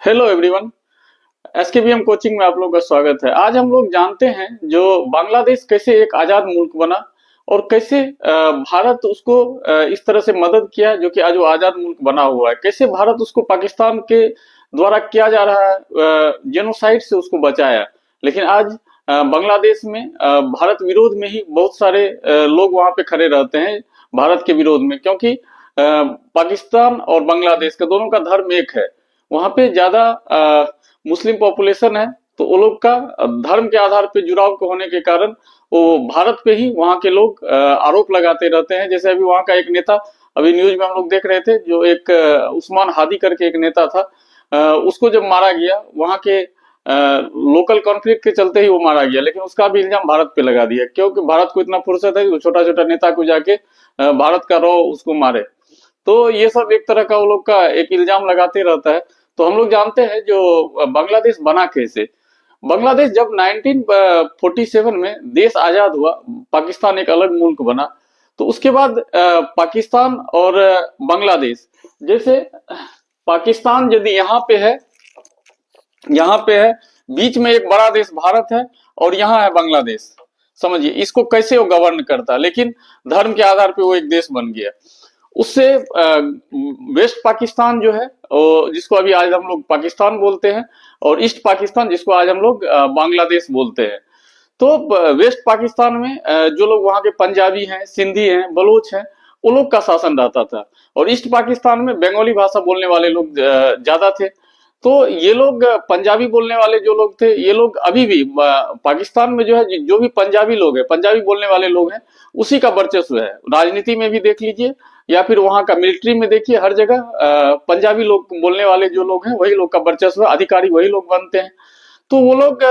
Hello everyone. एसकेबीएम coaching में आप लोग का स्वागत है। आज हम लोग जानते हैं जो बांग्लादेश कैसे एक आजाद मुल्क बना और कैसे भारत उसको इस तरह से मदद किया जो कि आज वो आजाद मुल्क बना हुआ है। कैसे भारत उसको पाकिस्तान के द्वारा किया जा रहा है जेनोसाइड से उसको बचाया। लेकिन आज बांग्लादेश में भारत विरोध में ही बहुत सारे लोग वहां पे खड़े रहते हैं भारत के विरोध में, क्योंकि पाकिस्तान और बांग्लादेश का दोनों का धर्म एक है। वहां पे ज्यादा मुस्लिम पॉपुलेशन है, तो वो लोग का धर्म के आधार पे जुड़ाव के होने के कारण वो भारत पे ही वहां के लोग आरोप लगाते रहते हैं। जैसे अभी वहां का एक नेता, अभी न्यूज में हम लोग देख रहे थे, जो एक उस्मान हादी करके एक नेता था, उसको जब मारा गया वहां के लोकल कॉन्फ्लिक्ट के चलते ही वो मारा गया, लेकिन उसका भी इल्जाम भारत पे लगा दिया, क्योंकि भारत को इतना फुर्सत है कि वो छोटा छोटा नेता को जाके भारत का रॉ उसको मारे। तो ये सब एक तरह का वो लोग का एक इल्जाम लगाते रहता है। तो हम लोग जानते हैं जो बांग्लादेश बना कैसे। बांग्लादेश जब 1947 में देश आजाद हुआ, पाकिस्तान एक अलग मुल्क बना, तो उसके बाद पाकिस्तान और बांग्लादेश, जैसे पाकिस्तान यदि यहाँ पे है, बीच में एक बड़ा देश भारत है और यहाँ है बांग्लादेश। समझिए इसको कैसे वो गवर्न करता, लेकिन धर्म के आधार पे वो एक देश बन गया। उससे वेस्ट पाकिस्तान जो है, जिसको अभी आज हम लोग पाकिस्तान बोलते हैं, और ईस्ट पाकिस्तान जिसको आज हम लोग बांग्लादेश बोलते हैं। तो वेस्ट पाकिस्तान में जो लोग वहां के पंजाबी हैं, सिंधी हैं, बलोच हैं, वो लोग का शासन रहता था। और ईस्ट पाकिस्तान में बंगाली भाषा बोलने वाले लोग ज्यादा थे। तो ये लोग पंजाबी बोलने वाले जो लोग थे, ये लोग अभी भी पाकिस्तान में जो है, जो भी पंजाबी लोग हैं, पंजाबी बोलने वाले लोग हैं, उसी का वर्चस्व है। राजनीति में भी देख लीजिए या फिर वहां का मिलिट्री में देखिए, हर जगह पंजाबी लोग बोलने वाले जो लोग हैं वही लोग का वर्चस्व है, अधिकारी वही लोग बनते हैं। तो वो लोग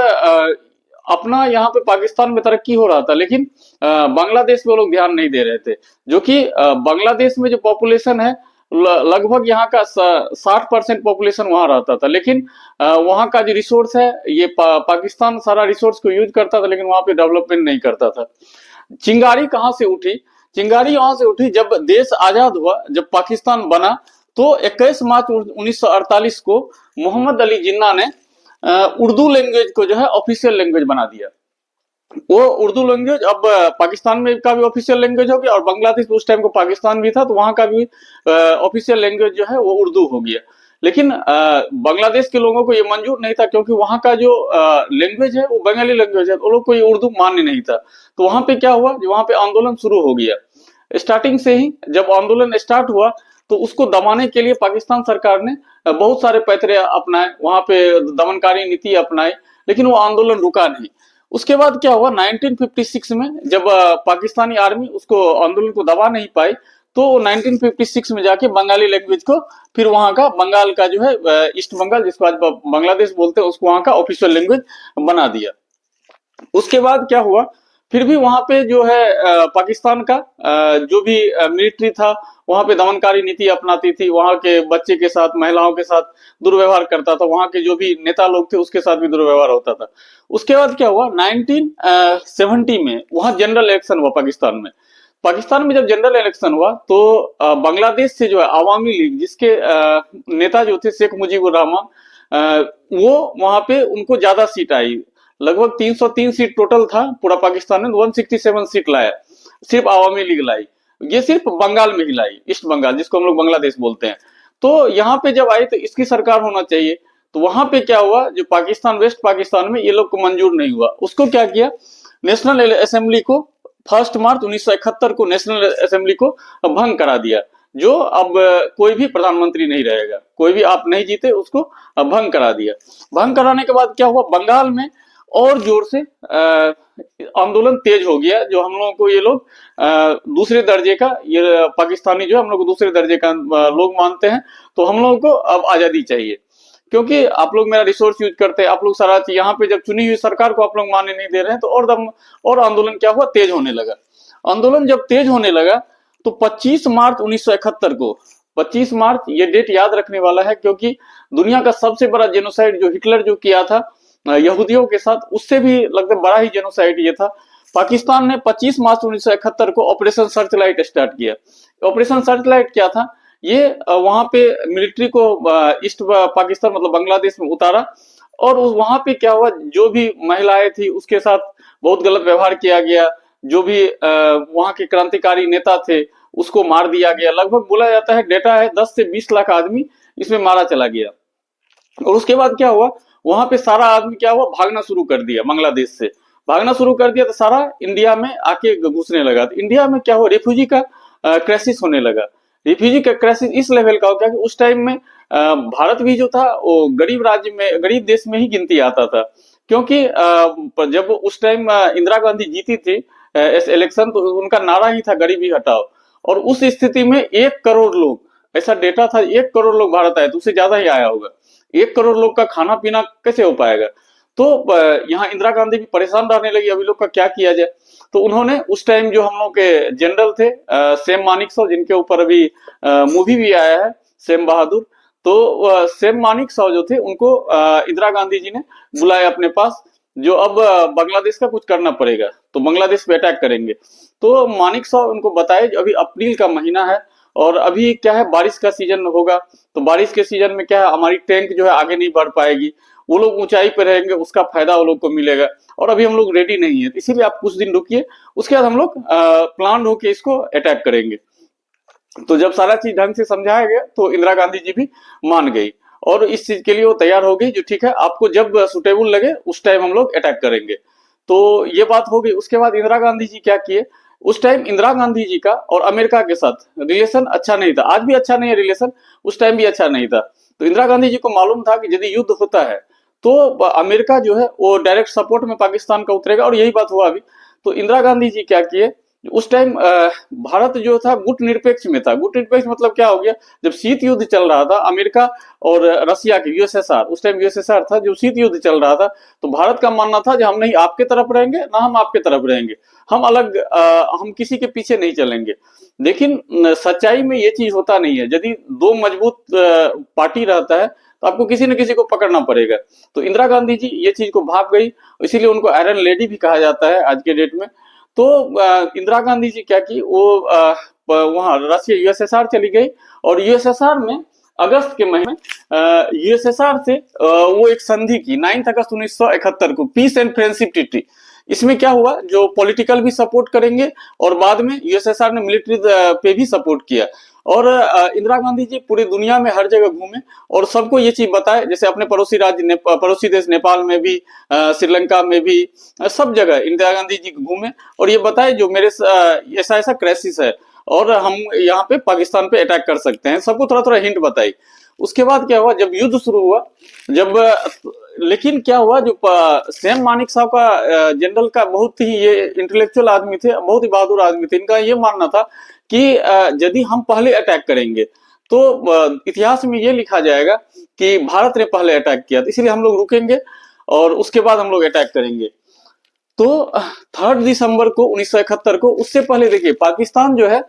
अपना यहाँ पे पाकिस्तान में तरक्की हो रहा था, लेकिन बांग्लादेश में वो लोग ध्यान नहीं दे रहे थे। जो कि बांग्लादेश में जो पॉपुलेशन है, लगभग यहाँ का 60% पॉपुलेशन वहां रहता था, लेकिन वहां का जो रिसोर्स है, ये पाकिस्तान सारा रिसोर्स को यूज करता था, लेकिन वहां पे डेवलपमेंट नहीं करता था। चिंगारी कहाँ से उठी? चिंगारी वहां से उठी जब देश आजाद हुआ, जब पाकिस्तान बना। तो 21 मार्च 1948 को मोहम्मद अली जिन्ना ने उर्दू लैंग्वेज को जो है ऑफिशियल लैंग्वेज बना दिया। वो उर्दू लैंग्वेज अब पाकिस्तान में का भी ऑफिशियल लैंग्वेज हो गया, और बांग्लादेश उस टाइम को पाकिस्तान भी था, तो वहां का भी ऑफिशियल लैंग्वेज जो है वो उर्दू हो गया। लेकिन बांग्लादेश के लोगों को ये मंजूर नहीं था, क्योंकि वहां का जो लैंग्वेज है वो बंगाली लैंग्वेज है, तो लोग को ये उर्दू मान्य नहीं था। तो वहां पे क्या हुआ, जो वहां पे आंदोलन शुरू हो गया। स्टार्टिंग से ही जब आंदोलन स्टार्ट हुआ, तो उसको दबाने के लिए पाकिस्तान सरकार ने बहुत सारे पैतरे अपनाए, वहां पे दमनकारी नीति अपनाई, लेकिन वो आंदोलन रुका नहीं। उसके बाद क्या हुआ, 1956 में जब पाकिस्तानी आर्मी उसको आंदोलन को दबा नहीं पाई, तो 1956 में जाके बंगाली लैंग्वेज को फिर वहां का बंगाल का जो है ईस्ट बंगाल, जिसको आज बांग्लादेश बोलते हैं, उसको वहां का ऑफिशियल लैंग्वेज बना दिया। उसके बाद क्या हुआ, फिर भी वहां पे जो है पाकिस्तान का जो भी मिलिट्री था, वहां पे दमनकारी नीति अपनाती थी, वहां के बच्चे के साथ, महिलाओं के साथ दुर्व्यवहार करता था, वहां के जो भी नेता लोग थे उसके साथ भी दुर्व्यवहार होता था। उसके बाद क्या हुआ, 1970 में वहां जनरल इलेक्शन हुआ पाकिस्तान में। पाकिस्तान में जब जनरल इलेक्शन हुआ, तो बांग्लादेश से जो है अवामी लीग, जिसके नेता जो थे शेख मुजीबुर रहमान, वो वहां पे उनको ज्यादा सीट आई। लगभग 303 सीट टोटल था पूरा पाकिस्तान में, 167 सीट लाया, सिर्फ आवामी लीग लाई। ये सिर्फ बंगाल में ही लाई, ईस्ट बंगाल जिसको हम लोग बांग्लादेश बोलते हैं। तो यहाँ पे जब आई तो इसकी सरकार होना चाहिए। तो वहां पे क्या हुआ, जो पाकिस्तान वेस्ट पाकिस्तान में ये लोग को मंजूर नहीं हुआ, उसको क्या किया, नेशनल असेंबली को 1 मार्च 1971 को नेशनल असेंबली को भंग करा दिया। जो अब कोई भी प्रधानमंत्री नहीं रहेगा, कोई भी आप नहीं जीते उसको भंग करा दिया। भंग कराने के बाद क्या हुआ, बंगाल में और जोर से आंदोलन तेज हो गया। जो हम लोगों को ये लोग दूसरे दर्जे का, ये पाकिस्तानी जो है हम लोग को दूसरे दर्जे का लोग मानते हैं। तो हम लोगों को अब आजादी चाहिए, क्योंकि आप लोग मेरा रिसोर्स यूज करते हैं, आप लोग सारा चीज यहाँ पे जब चुनी हुई सरकार को आप लोग मानने नहीं दे रहे हैं, तो और आंदोलन क्या हुआ, तेज होने लगा। आंदोलन जब तेज होने लगा, तो 25 मार्च 1971 को, 25 मार्च ये डेट याद रखने वाला है, क्योंकि दुनिया का सबसे बड़ा जेनोसाइड जो हिटलर जो किया था यहूदियों के साथ, उससे भी लगभग बड़ा ही जेनोसाइड ये था। पाकिस्तान ने 25 मार्च 1971 को ऑपरेशन सर्चलाइट स्टार्ट किया। ऑपरेशन सर्चलाइट क्या था, ये वहां पे मिलिट्री को ईस्ट पाकिस्तान मतलब बांग्लादेश में उतारा। और वहां पे क्या हुआ, जो भी महिलाएं थी उसके साथ बहुत गलत व्यवहार किया गया। जो भी वहां के क्रांतिकारी नेता थे उसको मार दिया गया। लगभग बोला जाता है, डेटा है, 10 से 20 लाख आदमी इसमें मारा चला गया। और उसके बाद क्या हुआ, वहां पे सारा आदमी क्या हुआ, भागना शुरू कर दिया बांग्लादेश से। भागना शुरू कर दिया तो सारा इंडिया में आके घुसने लगा। तो इंडिया में क्या हुआ, रेफ्यूजी का क्राइसिस होने लगा। रेफ्यूजी का क्राइसिस इस लेवल का हो गया कि उस टाइम में भारत भी जो था वो गरीब राज्य में, गरीब देश में ही गिनती आता था। क्योंकि जब उस टाइम इंदिरा गांधी जीती थी इस इलेक्शन, तो उनका नारा ही था गरीबी हटाओ। और उस स्थिति में 1 करोड़ लोग, ऐसा डेटा था, 1 करोड़ लोग भारत आए, तो उससे ज्यादा ही आया होगा। 1 करोड़ लोग का खाना पीना कैसे हो पाएगा। तो यहाँ इंदिरा गांधी भी परेशान रहने लगी, अभी लोग का क्या किया जाए। तो उन्होंने उस टाइम जो हम लोग के जनरल थे सैम मानेकशॉ, जिनके ऊपर अभी मूवी भी आया है, सैम बहादुर। तो सैम मानेकशॉ जो थे उनको इंदिरा गांधी जी ने बुलाया अपने पास, जो अब बांग्लादेश का कुछ करना पड़ेगा, तो बांग्लादेश पे अटैक करेंगे। तो मानेकशॉ उनको बताए अभी अप्रैल का महीना है और अभी क्या है, बारिश का सीजन होगा। तो बारिश के सीजन में क्या है, हमारी टैंक जो है आगे नहीं बढ़ पाएगी। वो लोग ऊंचाई पर रहेंगे, उसका फायदा वो लोग को मिलेगा। और अभी हम लोग रेडी नहीं है, इसीलिए आप कुछ दिन रुकिए, उसके बाद हम लोग प्लान होके इसको अटैक करेंगे। तो जब सारा चीज ढंग से समझाया गया तो इंदिरा गांधी जी भी मान गई और इस चीज के लिए वो तैयार हो गई, जो ठीक है आपको जब सुटेबल लगे उस टाइम हम लोग अटैक करेंगे। तो ये बात हो गई। उसके बाद इंदिरा गांधी जी क्या किए, उस टाइम इंदिरा गांधी जी का और अमेरिका के साथ रिलेशन अच्छा नहीं था, आज भी अच्छा नहीं है रिलेशन, उस टाइम भी अच्छा नहीं था। तो इंदिरा गांधी जी को मालूम था कि यदि युद्ध होता है तो अमेरिका जो है वो डायरेक्ट सपोर्ट में पाकिस्तान का उतरेगा, और यही बात हुआ अभी। तो इंदिरा गांधी जी क्या किए, उस टाइम भारत जो था गुट निरपेक्ष में था। गुट निरपेक्ष मतलब क्या हो गया, जब शीत युद्ध चल रहा था अमेरिका और रसिया के, यूएसएसआर, उस टाइम यूएसएसआर था, जो शीत युद्ध चल रहा था, तो भारत का मानना था जो हम नहीं आपके तरफ रहेंगे ना हम आपके तरफ रहेंगे, हम अलग हम किसी के पीछे नहीं चलेंगे। लेकिन सच्चाई में ये चीज होता नहीं है। यदि दो मजबूत पार्टी रहता है तो आपको किसी न किसी को पकड़ना पड़ेगा। तो इंदिरा गांधी जी ये चीज को भाग गई, इसीलिए उनको आयरन लेडी भी कहा जाता है आज के डेट में। तो इंदिरा गांधी जी क्या की, वो वहां रशिया यूएसएसआर चली गई और यूएसएसआर में अगस्त के महीने में यूएसएसआर से वो एक संधि की 9 अगस्त 1971 को, पीस एंड फ्रेंडशिप ट्रीटी। इसमें क्या हुआ, जो पॉलिटिकल भी सपोर्ट करेंगे और बाद में यूएसएसआर ने मिलिट्री पे भी सपोर्ट किया। और इंदिरा गांधी जी पूरी दुनिया में हर जगह घूमे और सबको ये चीज बताए, जैसे अपने पड़ोसी राज्य पड़ोसी देश नेपाल में भी, श्रीलंका में भी, सब जगह इंदिरा गांधी जी घूमे और ये बताए जो मेरे ऐसा ऐसा क्राइसिस है और हम यहाँ पे पाकिस्तान पे अटैक कर सकते हैं, सबको थोड़ा थोड़ा हिंट बताई। उसके बाद क्या हुआ, जब युद्ध शुरू हुआ, जब लेकिन क्या हुआ, जो सैम मानेकशॉ का जनरल का बहुत ही ये इंटेलेक्चुअल आदमी थे, बहुत ही बहादुर आदमी थे। इनका ये मानना था कि यदि हम पहले अटैक करेंगे तो इतिहास में ये लिखा जाएगा कि भारत ने पहले अटैक किया, तो इसलिए हम लोग रुकेंगे और उसके बाद हम लोग अटैक करेंगे। तो 3 दिसंबर को 1971 को, उससे पहले देखिए पाकिस्तान जो है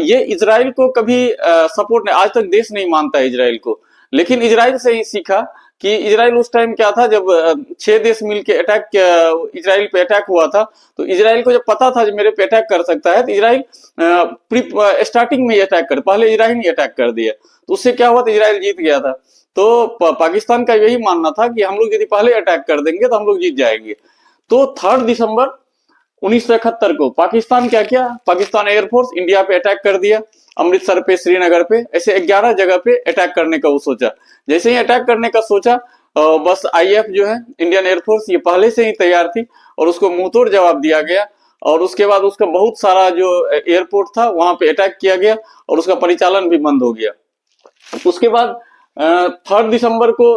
ये इजराइल को कभी सपोर्ट नहीं, आज तक देश नहीं मानता है इजराइल को। लेकिन इजराइल से ही सीखा कि इजराइल उस टाइम क्या था, जब 6 देश मिलके अटैक इजराइल पे अटैक हुआ था, तो इजराइल को जब पता था जो मेरे पे अटैक कर सकता है, तो इजराइल स्टार्टिंग में ही अटैक कर, पहले इजराइल ने अटैक कर दिया। तो उससे क्या हुआ, तो इजराइल जीत गया था। तो पाकिस्तान का यही मानना था कि हम लोग यदि पहले अटैक कर देंगे तो हम लोग जीत जाएंगे। तो 3 दिसंबर 1971 को पाकिस्तान क्या किया, पाकिस्तान एयरफोर्स इंडिया पे अटैक कर दिया, अमृतसर पे, श्रीनगर पे, ऐसे 11 जगह पे अटैक करने का वो सोचा। जैसे ही अटैक करने का सोचा, बस आईएफ जो है, इंडियन एयरफोर्स, ये पहले से ही तैयार थी और उसको मुंहतोड़ जवाब दिया गया। और उसके बाद उसका बहुत सारा जो एयरपोर्ट था वहां पे अटैक किया गया और उसका परिचालन भी बंद हो गया। उसके बाद 3 दिसंबर को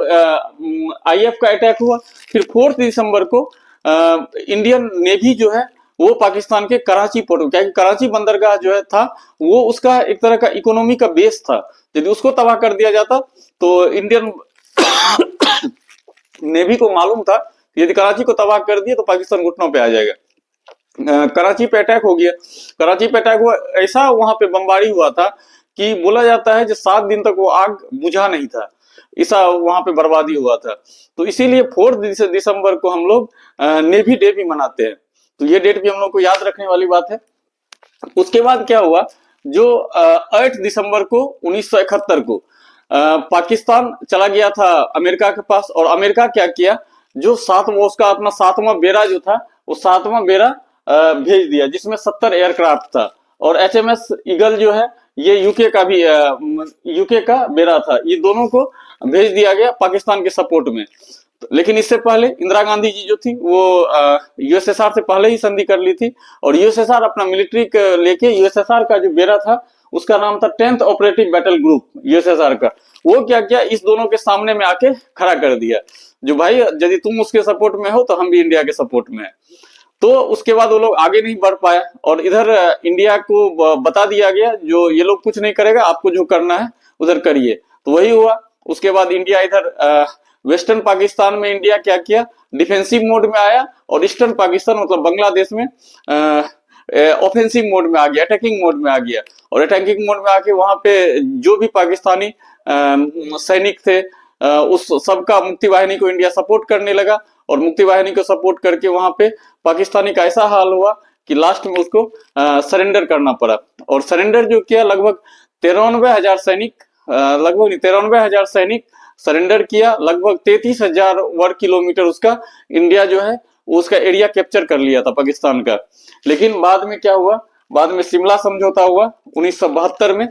आईएफ का अटैक हुआ। फिर 4 दिसंबर को इंडियन नेवी जो है वो पाकिस्तान के कराची पोर्ट, क्या कराची बंदरगाह जो है था वो उसका एक तरह का इकोनॉमी का बेस था, यदि उसको तबाह कर दिया जाता तो इंडियन नेवी को मालूम था यदि कराची को तबाह कर दिया तो पाकिस्तान घुटनों पे आ जाएगा। कराची पे अटैक हो गया। कराची पे अटैक हुआ, ऐसा वहां पे बमबारी हुआ था कि बोला जाता है कि 7 दिन तक वो आग बुझा नहीं था, ऐसा वहां पे बर्बादी हुआ था। तो इसीलिए 4 दिसंबर को हम लोग नेवी डे भी मनाते हैं। तो ये डेट भी हम लोग को याद रखने वाली बात है। उसके बाद क्या हुआ, जो 8 दिसंबर को 1971 को पाकिस्तान चला गया था अमेरिका के पास, और अमेरिका क्या किया, जो सातवां उसका अपना 7वां बेड़ा जो था, वो 7वां बेड़ा भेज दिया, जिसमें 70 एयरक्राफ्ट था। और HMS ईगल जो है, ये यूके का भी यूके का बेड़ा था। ये दोनों को भेज दिया गया पाकिस्तान के सपोर्ट में। लेकिन इससे पहले इंदिरा गांधी जी जो थी, वो USSR से पहले ही संधि कर ली थी, और USSR अपना मिलिट्री लेके, USSR का जो बेड़ा था उसका नाम था 10th operative battle group USSR का। वो क्या किया, इस दोनों के सामने में आके खड़ा कर दिया, जो भाई यदि तुम उसके सपोर्ट में हो तो हम भी इंडिया के सपोर्ट में है। तो उसके बाद वो लोग आगे नहीं बढ़ पाया, और इधर इंडिया को बता दिया गया जो ये लोग कुछ नहीं करेगा, आपको जो करना है उधर करिए। तो वही हुआ। उसके बाद इंडिया इधर वेस्टर्न पाकिस्तान में इंडिया क्या किया, डिफेंसिव मोड में आया, और ईस्टर्न पाकिस्तान मतलब बांग्लादेश में ऑफेंसिव मोड में आ गया, अटैकिंग मोड में आ गया। और अटैकिंग मोड में आके वहां पे जो भी पाकिस्तानी सैनिक थे, उस सबका मुक्ति वाहिनी को इंडिया सपोर्ट करने लगा, और मुक्ति वाहिनी को सपोर्ट करके वहां पे पाकिस्तानी का ऐसा हाल हुआ कि लास्ट में उसको सरेंडर करना पड़ा। और सरेंडर जो किया, लगभग 93,000 सैनिक, लगभग 93,000 सैनिक सरेंडर किया। लगभग 33,000 वर्ग किलोमीटर उसका इंडिया जो है उसका एरिया कैप्चर कर लिया था पाकिस्तान का। लेकिन बाद में क्या हुआ, बाद में शिमला समझौता हुआ 1972 में,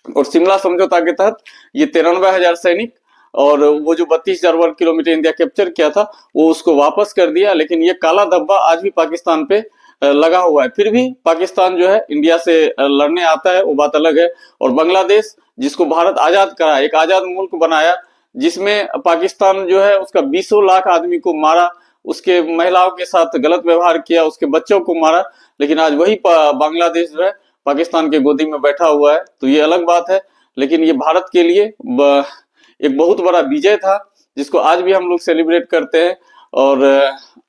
और शिमला समझौता के तहत ये 93,000 सैनिक और वो जो 32,000 वर्ग किलोमीटर इंडिया कैप्चर किया था, वो उसको वापस कर दिया। लेकिन ये काला धब्बा आज भी पाकिस्तान पे लगा हुआ है। फिर भी पाकिस्तान जो है इंडिया से लड़ने आता है, वो बात अलग है। और बांग्लादेश, जिसको भारत आजाद करा, एक आजाद मुल्क बनाया, जिसमें पाकिस्तान जो है उसका 20 लाख आदमी को मारा, उसके महिलाओं के साथ गलत व्यवहार किया, उसके बच्चों को मारा। लेकिन आज वही बांग्लादेश जो है पाकिस्तान के गोदी में बैठा हुआ है। तो ये अलग बात है। लेकिन ये भारत के लिए एक बहुत बड़ा विजय था, जिसको आज भी हम लोग सेलिब्रेट करते हैं। और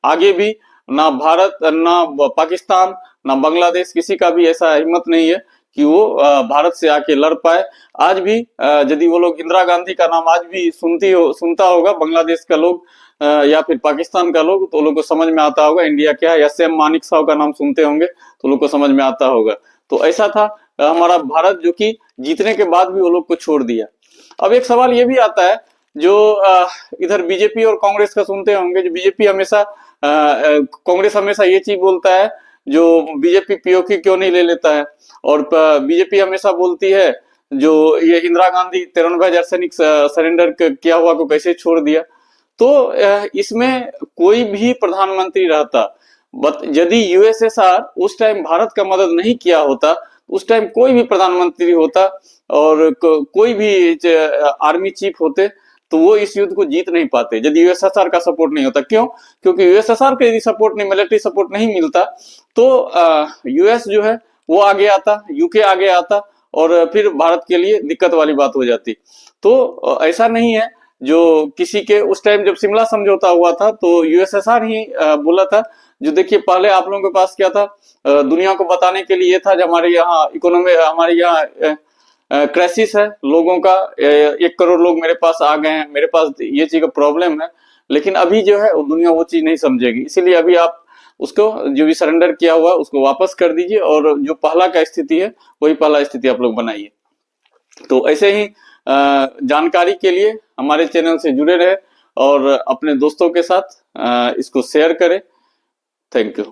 आगे भी ना भारत, ना पाकिस्तान, ना बांग्लादेश, किसी का भी ऐसा हिम्मत नहीं है कि वो भारत से आके लड़ पाए। आज भी यदि वो लोग इंदिरा गांधी का नाम आज भी सुनता होगा बांग्लादेश का लोग या फिर पाकिस्तान का लोग, तो लोग को समझ में आता होगा इंडिया क्या है। या सैम मानेकशॉ का नाम सुनते होंगे तो लोग को समझ में आता होगा। तो ऐसा था हमारा भारत, जो कि जीतने के बाद भी वो लोग को छोड़ दिया। अब एक सवाल ये भी आता है, जो इधर बीजेपी और कांग्रेस का सुनते होंगे। जो बीजेपी हमेशा कांग्रेस हमेशा ये चीज बोलता है, जो बीजेपी पीओके क्यों नहीं ले लेता है। और बीजेपी हमेशा बोलती है, जो ये इंदिरा गांधी 93,000 सैनिक सरेंडर किया हुआ को कैसे छोड़ दिया। तो इसमें कोई भी प्रधानमंत्री रहता, यदि USSR उस टाइम भारत का मदद नहीं किया होता, उस टाइम कोई भी प्रधानमंत्री होता और कोई भी आर्मी चीफ होते, तो वो इस युद्ध को जीत नहीं पाते यदि USSR का सपोर्ट नहीं होता। क्यों? क्योंकि USSR का यदि सपोर्ट नहीं, मिलिट्री सपोर्ट नहीं मिलता, तो US जो है वो आगे आता, यूके आगे आता, और फिर भारत के लिए दिक्कत वाली बात हो जाती। तो ऐसा नहीं है जो किसी के, उस टाइम जब शिमला समझौता हुआ था तो USSR ही बोला था। जो देखिए, पहले आप लोगों के पास क्या था, दुनिया को बताने के लिए ये था, जब हमारे यहाँ इकोनॉमी, हमारे यहाँ क्राइसिस है लोगों का, 1 करोड़ लोग मेरे पास आ गए हैं, मेरे पास ये चीज का प्रॉब्लम है। लेकिन अभी जो है वो दुनिया वो चीज नहीं समझेगी। इसीलिए अभी आप उसको, जो भी सरेंडर किया हुआ है उसको वापस कर दीजिए, और जो पहला का स्थिति है वही पहला स्थिति आप लोग बनाइए। तो ऐसे ही जानकारी के लिए हमारे चैनल से जुड़े रहे, और अपने दोस्तों के साथ इसको शेयर करें। Thank you.